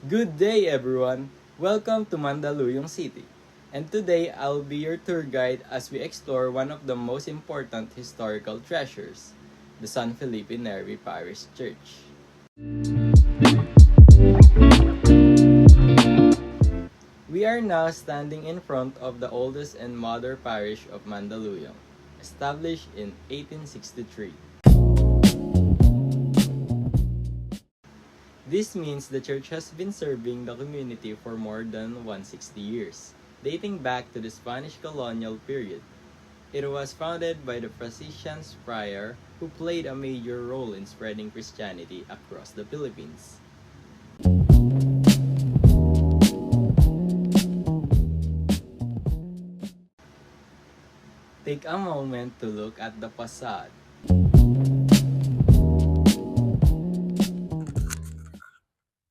Good day, everyone! Welcome to Mandaluyong City. And today, I'll be your tour guide as we explore one of the most important historical treasures, the San Felipe Neri Parish Church. We are now standing in front of the oldest and mother parish of Mandaluyong, established in 1863. This means the church has been serving the community for more than 160 years, dating back to the Spanish colonial period. It was founded by the Franciscan friar who played a major role in spreading Christianity across the Philippines. Take a moment to look at the facade.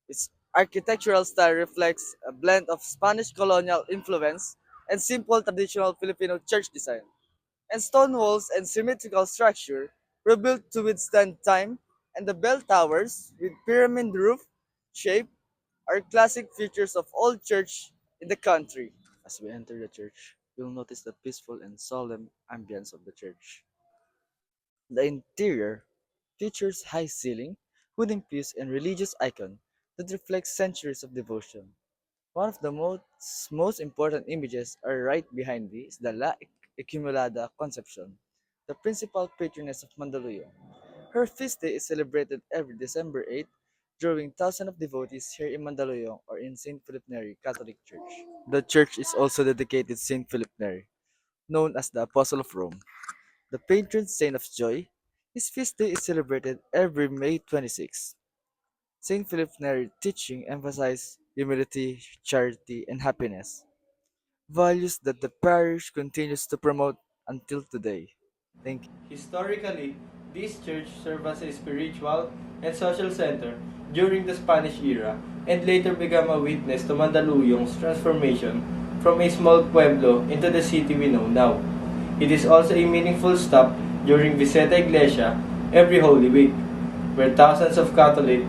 Its architectural style reflects a blend of Spanish colonial influence and simple traditional Filipino church design. And stone walls and symmetrical structure were built to withstand time, and the bell towers with pyramid roof shape are classic features of all church in the country. As we enter the church, you'll notice the peaceful and solemn ambience of the church. The interior features high ceiling, wooden pews, and religious icon that reflects centuries of devotion. One of the most important images are right behind me is the La Equimulada Conception, the principal patroness of Mandaluyong. Her feast day is celebrated every December 8th, drawing thousands of devotees here in Mandaluyong or in St. Philip Neri Catholic Church. The church is also dedicated to St. Philip Neri, known as the Apostle of Rome, the patron saint of joy. His feast day is celebrated every May 26th. Saint Philip Neri teaching emphasized humility, charity, and happiness, values that the parish continues to promote until today. Thank you. Historically, this church served as a spiritual and social center during the Spanish era and later became a witness to Mandaluyong's transformation from a small pueblo into the city we know now. It is also a meaningful stop during Visita Iglesia every Holy Week, where thousands of Catholics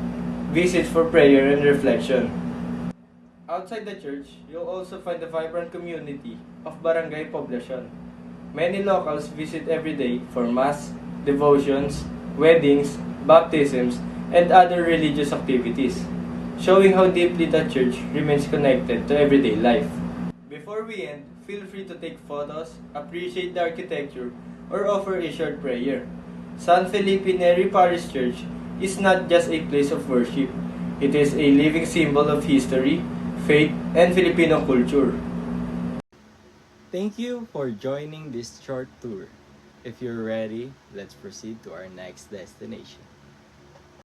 visit for prayer and reflection. Outside the church, you'll also find a vibrant community of barangay poblacion. Many locals visit every day for mass, devotions, weddings, baptisms, and other religious activities, showing how deeply the church remains connected to everyday life. Before we end, feel free to take photos, appreciate the architecture, or offer a short prayer. San Felipe Neri Parish Church is not just a place of worship, it is a living symbol of history, faith, and Filipino culture. Thank you for joining this short tour. If you're ready, let's proceed to our next destination.